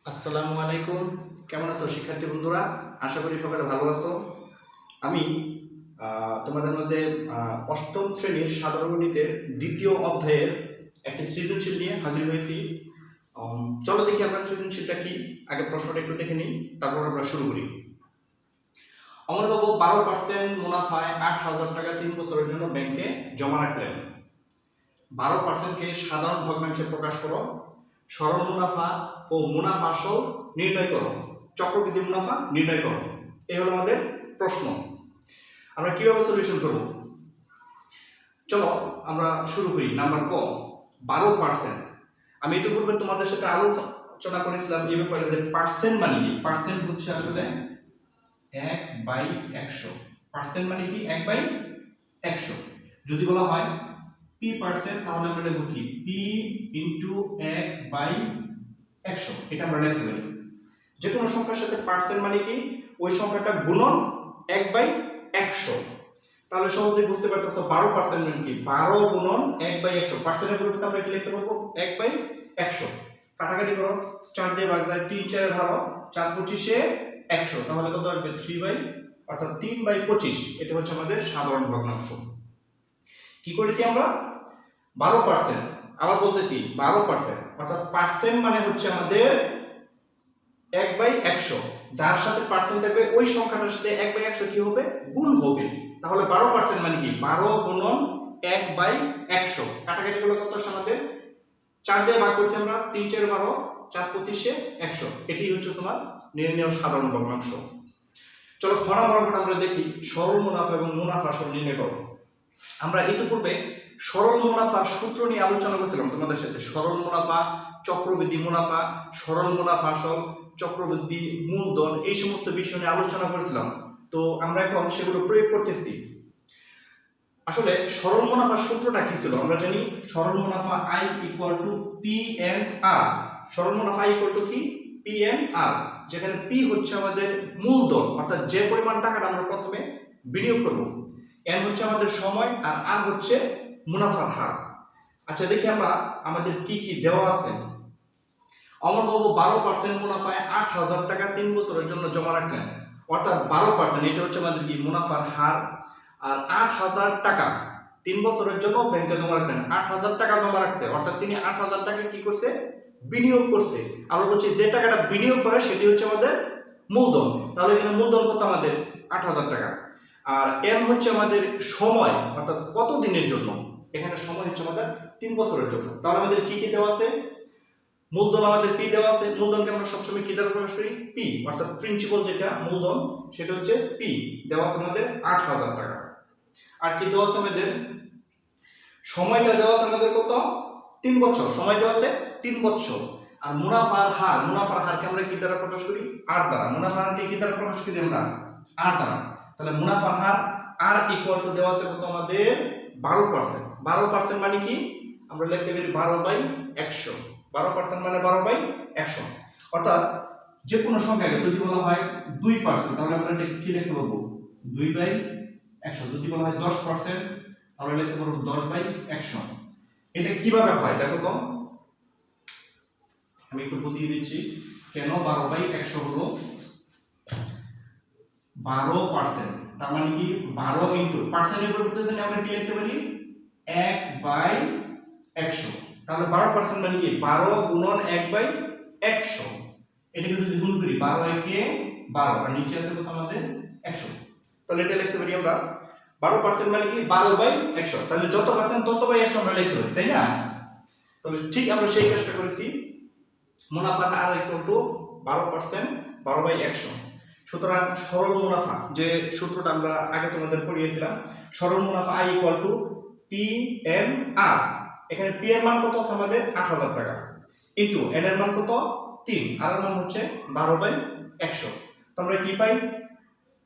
আসসালামু আলাইকুম। কেমন আছো শিক্ষার্থী বন্ধুরা? আশা করি সকালে ভালো আছো। আমি তোমাদের মাঝে অষ্টম শ্রেণীর সাধারণ গণিতের দ্বিতীয় অধ্যায়ের একটি সৃজনশীল নিয়ে হাজির হয়েছি। চলো দেখি আমরা সৃজনশীলটা কি। আগে প্রশ্নটা একটু দেখে নিই, তারপর আমরা শুরু করি। অমরবাবু 12% মুনাফায় 8,000 টাকা 3 বছরের জন্য ব্যাংকে জমা রাখলেন। 12%কে সাধারণ ভগ্নাংশে প্রকাশ করো। সরল মুনাফা ও মুনাফা আসল নির্ণয় করো। চক্রবৃদ্ধি মুনাফা নির্ণয় করো। এই হলো আমাদের প্রশ্ন। আমরা কিভাবে সলিউশন করব? চলো আমরা শুরু করি। নাম্বার ক, 12%। আমি ইতিপূর্বে তোমাদের সাথে আলোচনা করেছিলাম এই ব্যাপারে যে পার্সেন্ট মানে কি। পার্সেন্ট হচ্ছে আসলে 1/100। পার্সেন্ট মানে কি 1/100। যদি বলা হয় p% তাহলে আমরা লিখব কি p ইনটু 1/100। এটা আমরা লিখতে পারি। যে কোনো সংখ্যার সাথে পার্সেন্ট মানে কি ওই সংখ্যাটা গুণন 1/100। তাহলে সহজেই বুঝতে পারতেছো 12% মানে কি 12 গুণন 1/100। পার্সেন্টের পরিবর্তে আমরা কি লিখতে পারবো 1/100। কাটাকাটি করো, 4 দিয়ে ভাগ যায় 3 4 ভালো, 4 25 100। তাহলে কত আসবে 3 অর্থাৎ 3/25। এটা হচ্ছে আমাদের সাধারণ ভগ্নাংশ। কি করেছি আমরা 12%। আবার বলতেছি 12%, অর্থাৎ পার্সেন্ট মানে হচ্ছে আমাদের 1/100। যার সাথে পার্সেন্ট থাকবে ওই সংখ্যাটার সাথে 1/100 কি হবে গুণ হবে। তাহলে 12% মানে কি 12 গুণন 1/100। কাটাকাটি করলে কত আসে আমাদের 4 দিয়ে ভাগ করছি আমরা, 3 4 12, 4 25 100। এটি হচ্ছে তোমার নির্ণেয় সাধারণ ভগ্নাংশ। চলো খ নম্বর আমরা দেখি সরল মুনাফা এবং মুনাফা আসল নির্ণয় করো। আমরা ইতিপূর্বে সরল মুনাফার সূত্র নিয়ে আলোচনা করেছিলাম তোমাদের সাথে। সরল মুনাফা, চক্রবৃদ্ধি মুনাফা, সরল মুনাফা আসল, চক্রবৃদ্ধি মূলধন, এই সমস্ত বিষয় নিয়ে আলোচনা করেছিলাম। তো আমরা এখন সেগুলো প্রয়োগ করতেছি। আসলে সরল মুনাফার সূত্রটা কি ছিল আমরা জানি। সরল মুনাফা I ইকুয়াল টু P/N/R। সরল মুনাফা I ইকুয়াল টু কি P/N/R, যেখানে P হচ্ছে আমাদের মূলধন, অর্থাৎ যে পরিমাণ টাকাটা আমরা প্রথমে বিনিয়োগ করব। N হচ্ছে আমাদের সময় আর R হচ্ছে মুনাফার হার। আচ্ছা দেখি আমরা আমাদের কি কি দেওয়া আছে। অমরবাবু 12% মুনাফায় 8,000 টাকা 3 বছরের জন্য জমা রাখলেন। অর্থাৎ 12% এটা হচ্ছে আমাদের কি মুনাফার হার। আর 8,000 টাকা 3 বছরের জন্য ব্যাংকে জমা রাখলেন। 8,000 টাকা জমা রাখছে, অর্থাৎ তিনি 8,000 টাকা কি করছে বিনিয়োগ করছে। আমরা বলছি যে টাকাটা বিনিয়োগ করে সেটি হচ্ছে আমাদের মূলধন। তাহলে এখানে মূলধন কত আমাদের 8,000 টাকা। আর এম হচ্ছে আমাদের সময়, অর্থাৎ কত দিনের জন্য। এখানে সময় হচ্ছে আমাদের 3 বছরের জন্য। তাহলে আমাদের কি কি দেওয়া আছে, মূলধন আমাদের পি দেওয়া আছে। মূলধনকে আমরা সবসময় কি দ্বারা প্রকাশ করি পি, অর্থাৎ প্রিন্সিপাল যেটা মূলধন সেটা হচ্ছে পি। দেওয়া আছে আমাদের 8,000 টাকা। আর কি দেওয়া আছে আমাদের সময়টা দেওয়া আছে আমাদের কত 3 বছর। সময় দেওয়া আছে 3 বছর। আর মুনাফার হার, মুনাফার হারকে আমরা কি দ্বারা প্রকাশ করি আর দ্বারা। মুনাফার হারকে কি দ্বারা প্রকাশ করি আমরা আর দ্বারা। তাহলে মুনাফার হার আর ইকুয়াল টু দেওয়া আছে কত আমাদের 12%। 12% মানে কি আমরা লিখতে পারি 12/100। 12% মানে 12/100। অর্থাৎ যে কোনো সংখ্যাকে যদি বলা হয় 2% তাহলে আমরা এটা কি লিখতে পারবো 2/100। যদি বলা হয় 10% তাহলে লিখতে পারবো 10/100। এটা কিভাবে হয় দেখো তো, আমি একটু বুঝিয়ে দিচ্ছি কেন 12/100 হলো 12%। তার মানে কি 12 ইনটু পার্সেন্টের পরিবর্তে আমরা কি লিখতে পারি 1/100। তাহলে 12% মানে কি 12 গুণন 1/100। এটাকে যদি গুণ করি 12 একে 12 আর নিচে আছে কত আমাদের 100। তাহলে এটা লিখতে পারি আমরা 12% মানে কি 12/100। তাহলে যত পার্সেন্ট তত বাই 100 আমরা লিখতে পারি, তাই না? তাহলে ঠিক আমরা সেই কাজটা করেছি। মুনাফা আর ইকুয়াল টু 12% 12/100। সুতরাং সরল মুনাফা যে সূত্রটা আমরা আগে তোমাদের পড়িয়েছিলাম, সরল মুনাফা I ইকুয়াল টু P/N/R। এখানে P এর মান কত আছে আমাদের 8,000 টাকা ইনটু N এর মান কত 3, আর এর মান হচ্ছে 12/100। তো আমরা কি পাই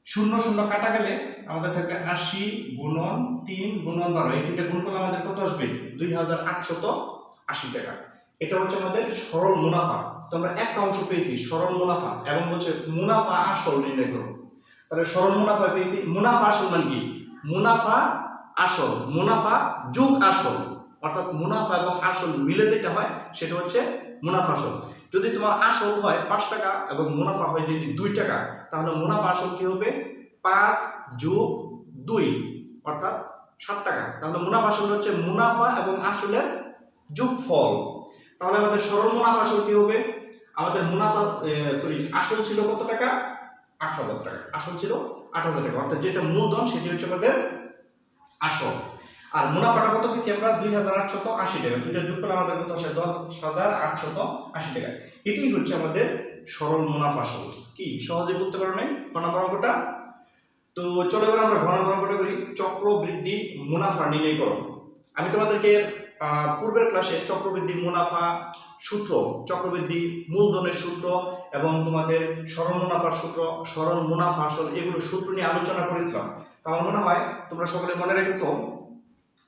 0 0 কাটা গেলে আমাদের থাকবে 80 গুণন 3 গুণন 12। এই তিনটা গুণ করলে আমাদের কত আসবে 2,880 টাকা। এটা হচ্ছে আমাদের সরল মুনাফা। তো আমরা একটা অংশ পেয়েছি সরল মুনাফা এবং হচ্ছে মুনাফা আসল নির্ণয় করো। তাহলে সরল মুনাফা পেয়েছি। মুনাফা আসল মানে কি মুনাফা আসল, মুনাফা যোগ আসল, অর্থাৎ মুনাফা এবং আসল মিলে যেটা হয় সেটা হচ্ছে মুনাফা আসল। যদি তোমার আসল হয় 5 টাকা এবং মুনাফা হয় যদি 2 টাকা, তাহলে মুনাফা আসল কি হবে 5 যোগ 2 অর্থাৎ 7 টাকা। তাহলে মুনাফা আসল হচ্ছে মুনাফা এবং আসলের যোগফল। তাহলে আমাদের সরল মুনাফা আসল কি হবে, আমাদের মুনাফা আসল ছিল কত টাকা 8000 টাকা, আসল ছিল 8000 টাকা, অর্থাৎ যেটা মূলধন সেটি হচ্ছে আমাদের আসল। আর মুনাফাটা কত পেয়েছি আমরা 2880 টাকা, দুইটা যোগ করলে আমাদের কত আসে 10880 টাকা। এটাই হচ্ছে আমাদের সরল মুনাফা আসল। কি সহজে বুঝতে পারো নাই ঘন অঙ্কটা? তো চলো এবার আমরা ঘন অঙ্কটা করি। চক্রবৃদ্ধি মুনাফা নির্ণয় করো। আমি তোমাদেরকে পূর্বের ক্লাসে চক্রবৃদ্ধি মুনাফা সূত্র, চক্রবৃদ্ধি মূলধনের সূত্র এবং তোমাদের সরল মুনাফার সূত্র, সরল মুনাফা আসল এগুলো সূত্র নিয়ে আলোচনা করেছিলাম। তো আমার মনে হয় তোমরা সকলে মনে রেখেছো।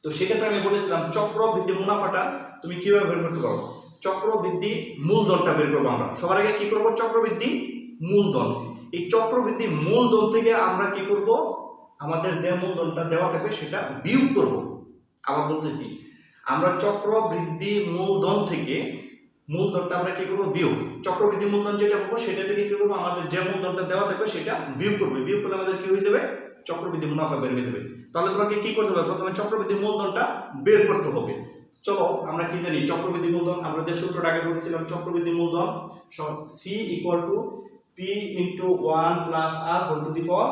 তো সেক্ষেত্রে আমি বলেছিলাম চক্রবৃদ্ধি মুনাফাটা তুমি কিভাবে বের করতে পারো, চক্রবৃদ্ধি মূলধনটা বের করবো আমরা। সবার আগে কি করব, চক্রবৃদ্ধি মূলধন। এই চক্রবৃদ্ধি মূলধন থেকে আমরা কি করব, আমাদের যে মূলধনটা দেওয়া থাকবে সেটা বিয়োগ করব। আবার বলতেছি, আমরা চক্রবৃদ্ধি মূলধন থেকে মূলধনটা আমরা কি করব বিয়োগ, চক্রবৃদ্ধি মূলধন যেটা পাবো সেটা থেকে কি করবো, আমাদের যে মূলধনটা দেওয়া থাকবে সেটা বিয়োগ করবে। বিয়োগ করলে আমাদের কি হয়ে যাবে, চক্রবৃদ্ধি মুনাফা বের হয়ে যাবে। তাহলে তোমাকে কি করতে হবে, প্রথমে চক্রবৃদ্ধি মূলধনটা বের করতে হবে। চলো আমরা কি জানি চক্রবৃদ্ধি মূলধন, আমরা যে সূত্রটা আগে বলেছিলাম চক্রবৃদ্ধি মূলধন C equal to P into 1 plus R whole to the power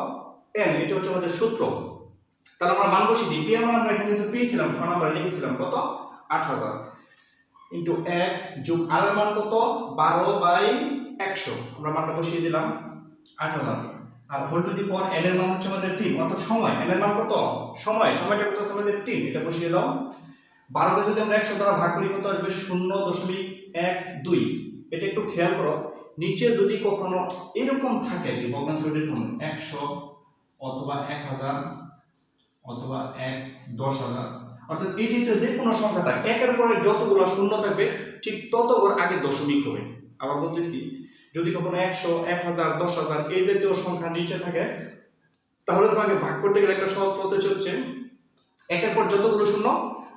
n, এটা হচ্ছে আমাদের সূত্র। তাহলে আমরা মান বসিয়ে দিই। পি এর মান আমরা এখানে কিন্তু পেয়েছিলাম, ফোন নাম্বার লিখেছিলাম কত 8000 ইন্টু 1 যোগ আর এর মান কত 12/100, আমরা মানটা বসিয়ে দিলাম 8000 আর whole to the power n এর মান হচ্ছে আমাদের 3, অর্থাৎ সময় n এর মান কত, সময়টা কত আছে আমাদের 3, এটা বসিয়ে দাও। 12 কে যদি আমরা 100 দ্বারা ভাগ করি কত আসবে 0.12। এটা একটু খেয়াল করো, নিচে যদি কখনো এরকম থাকে যে ভগ্নাংশটির ফর্ম 100 অথবা 1000 অথবা 10,000, অর্থাৎ এই যে কোনো সংখ্যা থাকে একের পরে যতগুলো শূন্য থাকবে ঠিক ততগুলো আগে দশমিক হবে। আবার বলতেছি, যদি কখনো 100 1000 10,000 এই জাতীয় সংখ্যা নিচে থাকে, তাহলে তোমাকে ভাগ করতে গেলে একটা সহজ প্রসেস হচ্ছে একের পর যতগুলো শূন্য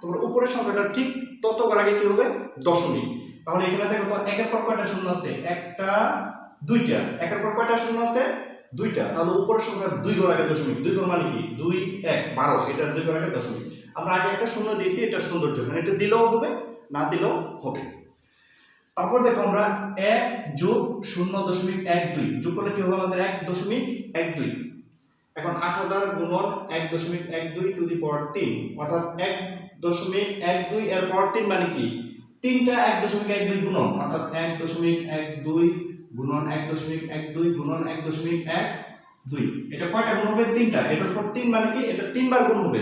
তোমার উপরের সংখ্যাটা ঠিক ততগুলো আগে কি হবে দশমিক। তাহলে এখানে দেখো তো একের পর কয়টা শূন্য আছে, একটা দুইটা, একের পর কয়টা শূন্য আছে দুইটা, তাহলে উপরের সংখ্যা 2 ঘর আগে দশমিক, 2 ঘর মানে কি 2 1 12, এটা 2 ঘর আগে দশমিক। আমরা আগে একটা শূন্য দিয়েছি, এটা সৌন্দর্য, মানে এটা দিলেও হবে না দিলেও হবে। তারপর দেখো আমরা 1 যোগ 0.12 যোগ করলে কি হবে আমাদের 1.12। এখন 8000 গুণন 1.12 টু দি পাওয়ার 3, অর্থাৎ 1.12 এর পাওয়ার 3 মানে কি তিনটা 1.12 গুণন, অর্থাৎ 1.12 গুণন 1.12 গুণন 1.12, এটা কয়টা গুণ হবে, তিনটা। এটার পর 3 মানে কি এটা 3 বার গুণ হবে।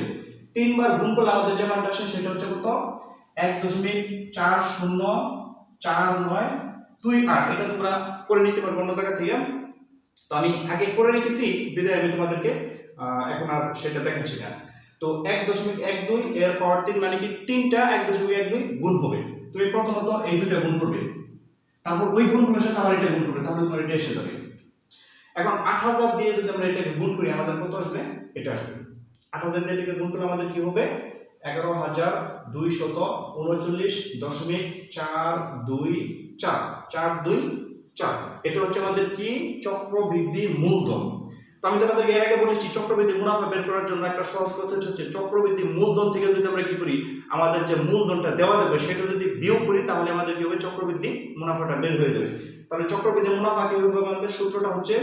3 বার গুণ করলে আমাদের যে মানটা আসে সেটা হচ্ছে কত 1.404928। এটা তোমরা করে নিতে পারবো অন্য জায়গা থেকে। তো আমি আগে করে রেখেছি বিদায় আমি তোমাদেরকে এখন আর সেটা দেখাচ্ছি না। তো 1.12 এর পাওয়ার 3 মানে কি তিনটা 1.12 গুণ হবে। তুমি প্রথমত এই দুটো গুণ করবে, তারপর ওই গুণগুলোর সাথে আবার এটা গুণ করবে, তাহলে তোমার এটা এসে যাবে। এখন 8000 দিয়ে যদি আমরা এটাকে গুণ করি আমাদের কত আসবে, এটা আসবে 8000 দিয়ে এটাকে গুণ করলে আমাদের কি হবে 11239.424। এটা হচ্ছে আমাদের কি চক্রবৃদ্ধি মূলধন। তো আমি তোমাদেরকে এর আগে বলেছি চক্রবৃদ্ধি মুনাফা বের করার জন্য একটা সহজ প্রসেস হচ্ছে চক্রবৃদ্ধি মূলধন থেকে যদি আমরা কি করি আমাদের যে মূলধনটা দেওয়া যাবে সেটা যদি বিয়োগ করি তাহলে আমাদের কি হবে চক্রবৃদ্ধি মুনাফাটা বের হয়ে যাবে। তাহলে চক্রবৃদ্ধি মুনাফা কি হবে, আমাদের সূত্রটা হচ্ছে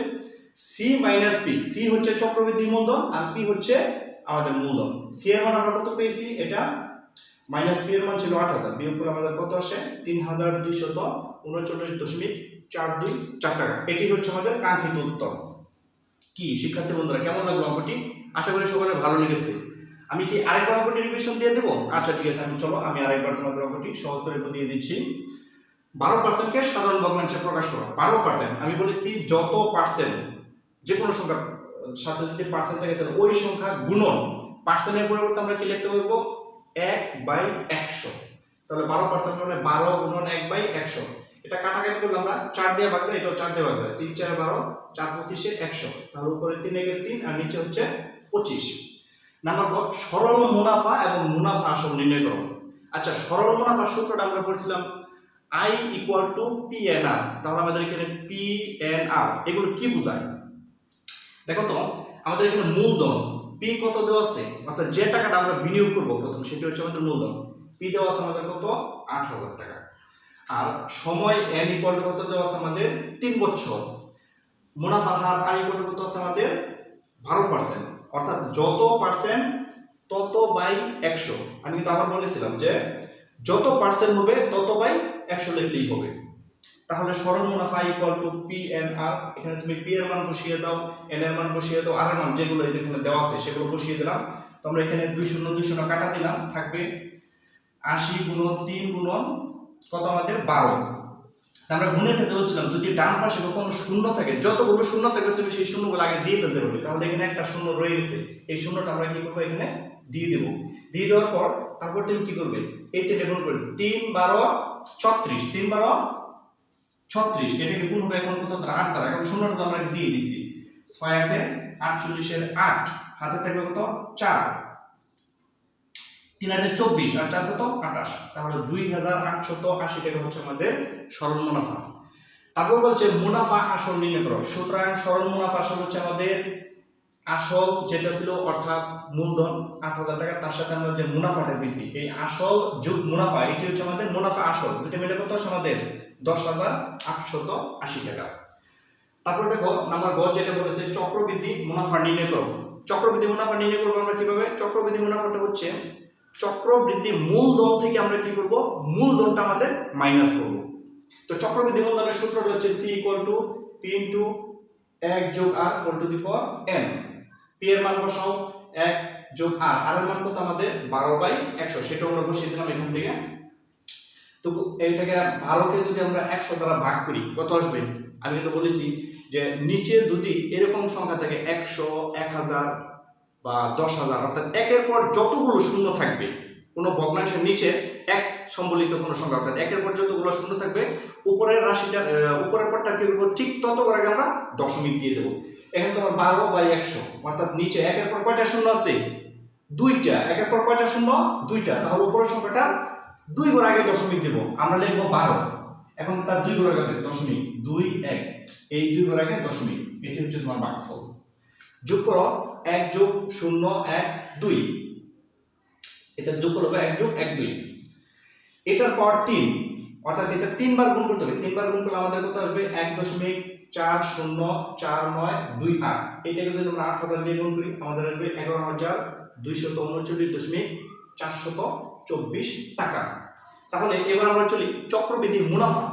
সি মাইনাস পি। সি হচ্ছে চক্রবৃদ্ধি মূলধন আর পি হচ্ছে আমাদের মূলধন। সি এর মান আমরা কত পেয়েছি, এটা মাইনাস পি এর মান ছিল 8000, বিয়োগ করে আমাদের কত আসে 3239.424 টাকা। এটি হচ্ছে আমাদের কাঙ্ক্ষিত উত্তর। কি শিক্ষার্থী বন্ধুরা কেমন লাগলো অঙ্কটি? আশা করি সকলের ভালো লেগেছে। আমি কি আরেকবার অঙ্কটি রিভিশন দিয়ে দেবো? আচ্ছা ঠিক আছে, আমি আরেকবার তোমাদের অঙ্কটি সহজ করে বুঝিয়ে দিচ্ছি। 12% কে সাধারণ ভগ্নাংশে প্রকাশ করা। 12% আমি বলেছি যত পার্সেন্ট যে কোনো সংখ্যার সাথে যদি পার্সেন্ট থাকে তাহলে ওই সংখ্যা গুণন পার্সেন্টের পরিবর্তে আমরা কি লিখতে পারবো 1/100। তাহলে 12% মানে 12 গুণন 1/100। এটা কাটাকাটি করলে আমরা 4 দিয়ে ভাগ দেই, এটাও 4 দিয়ে ভাগ দেই, 3 4 12 4 25 100। তাহলে উপরে 3 এর 3 আর নিচে হচ্ছে 25। নাম্বার 4 সরল মুনাফা এবং মুনাফা আসল নির্ণয় করো। আচ্ছা সরল মুনাফার সূত্রটা আমরা পড়ছিলাম I equal to P N R. তাহলে আমাদের এখানে পি এন আর এগুলো কি বোঝায় দেখো তো। আমাদের এখানে মূলধন পি কত দেওয়া আছে, অর্থাৎ যে টাকাটা আমরা বিনিয়োগ করব প্রথম সেটি হচ্ছে আমাদের মূলধন। পি দেওয়া আছে আমাদের কত 8,000 টাকা। আর সময় এন ইকুয়াল টু কত দেওয়া আছে আমাদের 3 বছর। মুনাফার হার আর ইকুয়াল টু কত আছে আমাদের 12%, অর্থাৎ যত পার্সেন্ট তত বাই 100। আমি কিন্তু আবার বলেছিলাম যে যত পার্সেন্ট হবে তত বাই 100 লিখলেই হবে। তাহলে সরল মুনাফা ইকুয়াল টু পি এন আর। এখানে তুমি পি এর মান বসিয়ে দাও, এন এর মান বসিয়ে দাও, আর এর মান যেগুলো এখানে দেওয়া আছে সেগুলো বসিয়ে দিলাম। তো আমরা এখানে 2 কাটা দিলাম, থাকবে 80 গুণন 3 গুণন কত আমাদের 12। আমরা গুণের ক্ষেত্রে বলছিলাম যদি ডান পাশে কোনো শূন্য থাকে, যতগুলো শূন্য থাকবে তুমি সেই শূন্যগুলো আগে দিয়ে ফেলতে পারবে। তাহলে এখানে একটা শূন্য রয়ে গেছে, এই শূন্যটা আমরা কি করবো এখানে দিয়ে দেবো। দিয়ে দেওয়ার পর তারপর তুমি কি করবে, এই 3 গুণ করবে 3 12 36, 3 12 36, এটাকে গুণ হবে এখন কত 8 দ্বারা। এখন শূন্যটা আমরা দিয়ে দিছি, 6 8 48 এর 8, হাতে থাকবে কত 4, 3 8 24 আর 4 কত 28। তাহলে 2880 টাকা হচ্ছে আমাদের সরল মুনাফা। তারপর বলছে মুনাফা আসল নির্ণয় করো। সুতরাং সরল মুনাফা আসল হচ্ছে আমাদের আসল যেটা ছিল অর্থাৎ মূলধন 8,000 টাকা, তার সাথে আমরা যে মুনাফাটা দিয়েছি এই আসল যোগ মুনাফা, এটি হচ্ছে আমাদের মুনাফা আসল, দুটো মিলে কত আমাদের 10,880 টাকা। তারপর দেখো নাম্বার গ যেটা বলেছে চক্রবৃদ্ধি মুনাফা নির্ণয় করো। চক্রবৃদ্ধি মুনাফা নির্ণয় করবো আমরা কিভাবে, চক্রবৃদ্ধি মুনাফাটা হচ্ছে চক্রবৃদ্ধি মূলধন থেকে আমরা কি করব, মূলধনটা আমাদের মাইনাস করব। তো চক্রবৃদ্ধি মূলধনের সূত্রটা হচ্ছে c equal to p into 1 যোগ r whole to the power n। p এর মান বসাও 1 যোগ r, r এর মান কত আমাদের 12/100, সেটা আমরা বসিয়ে দিলাম এখান থেকে। তো এইটাকে 12 কে যদি আমরা 100 দ্বারা ভাগ করি কত আসবে, আমি কিন্তু বলেছি যে নিচে যদি এরকম সংখ্যা থাকে 100 1000 বা 10,000, অর্থাৎ একের পর যতগুলো শূন্য থাকবে কোনো ভগ্নাংশের নিচে এক সম্বলিত কোনো সংখ্যা, অর্থাৎ একের পর যতগুলো শূন্য থাকবে উপরের রাশিটা উপরের পরটা কি করব, ঠিক তত করে আমরা দশমিক দিয়ে দেব। এখানে তোমার 12/100, অর্থাৎ নিচে একের পর কয়টা শূন্য আছে 2টা, একের পর কয়টা শূন্য 2টা, তাহলে উপরের সংখ্যাটা 2 ঘর আগে দশমিক দেব, আমরা লিখব 12। এখন তার 2 ঘর আগে দশমিক 2 1, এই 2 ঘর আগে দশমিক, এটি হচ্ছে তোমার ভাগফল। যোগ করো 1 যোগ 0 1 2, এটা যোগ করবে 1 যোগ 1 2, এটার পর 3, অর্থাৎ এটা 3 বার গুণ করতে হবে। 3 বার গুণ করলে আমাদের কত আসবে 1.404828। এটাকে যদি আমরা 8000 দিয়ে গুণ করি আমাদের আসবে 11,239.424 টাকা। তাহলে এবার আমরা চলি চক্রবৃদ্ধি মুনাফা।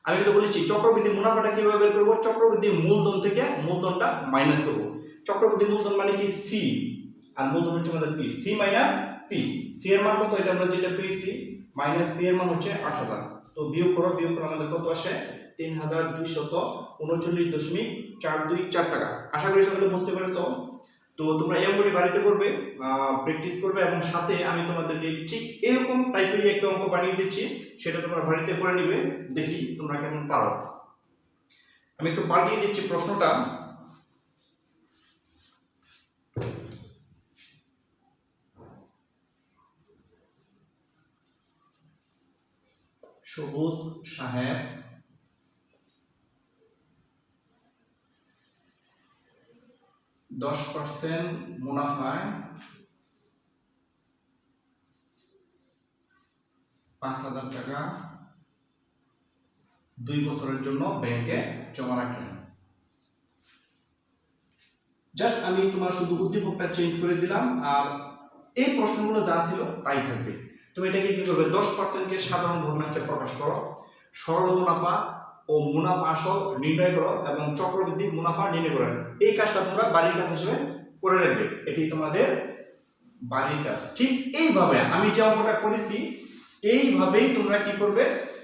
আমি তো বলেছি চক্রবৃদ্ধি মুনাফাটা কিভাবে বের করব, চক্রবৃদ্ধি মূলধন থেকে মূলধনটা মাইনাস করব। চক্রবৃদ্ধি মূলধন মানে কি সি, আর মূলধন হচ্ছে আমাদের P, C minus P. C এর মান কত, এটা আমরা যেটা পেয়েছি, মাইনাস পি এর মান হচ্ছে 8000। তো বিয়োগ করো, বিয়োগ করে আমাদের কত আসে 3239.424 টাকা। আশা করি সকলে বুঝতে পেরেছো। তো তোমরা এই অঙ্কটি বাড়িতে করবে, প্র্যাকটিস করবে, এবং সাথে আমি তোমাদেরকে ঠিক এরকম টাইপেরই একটা অঙ্ক বানিয়ে দিচ্ছি, সেটা তোমরা বাড়িতে করে নিবে, দেখি তোমরা কেমন পারো। আমি একটু পাল্টিয়ে দিচ্ছি প্রশ্নটা। সবুজ সাহেব 10% মুনাফায় 5,000 টাকা 2 বছরের জন্য ব্যাংকে জমা রাখলেন। জাস্ট আমি তোমার শুধু উদ্দীপকটা চেঞ্জ করে দিলাম, আর এই প্রশ্নগুলো যা ছিল তাই থাকবে। তুমি এটাকে কি করবে, 10% কে সাধারণ ভগ্নাংশে প্রকাশ করো, সরল মুনাফা ও মুনাফা আসল নির্ণয় করো, এবং চক্রবৃদ্ধি মুনাফা নির্ণয় করো। এই কাজটা তোমরা বাড়ির কাজ হিসেবে করে রাখবে, এটি তোমাদের বাড়ির কাজ। ঠিক এইভাবে আমি যে অঙ্কটা করেছি এইভাবেই তোমরা কি করবে,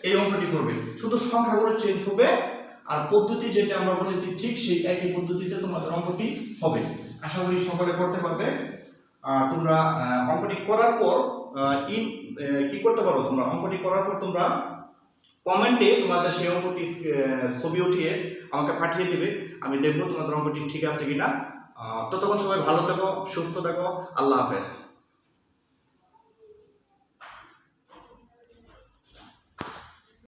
এই অঙ্কটি করবে, শুধু সংখ্যাগুলো চেঞ্জ হবে, আর পদ্ধতি যেটা আমরা বলেছি ঠিক সেই একই পদ্ধতিতে তোমাদের অঙ্কটি হবে। আশা করি সকলে করতে পারবে। তোমরা অঙ্কটি করার পর কি করতে পারো, তোমরা অঙ্কটি করার পর তোমরা কমেন্টে তোমাদের সেই অঙ্কটি ছবি উঠিয়ে আমাকে পাঠিয়ে দিবে, আমি দেখবো তোমাদের অঙ্কটি ঠিক আছে কিনা। ততক্ষণ সবাই ভালো থাকো, সুস্থ থাকো, আল্লাহ হাফেজ।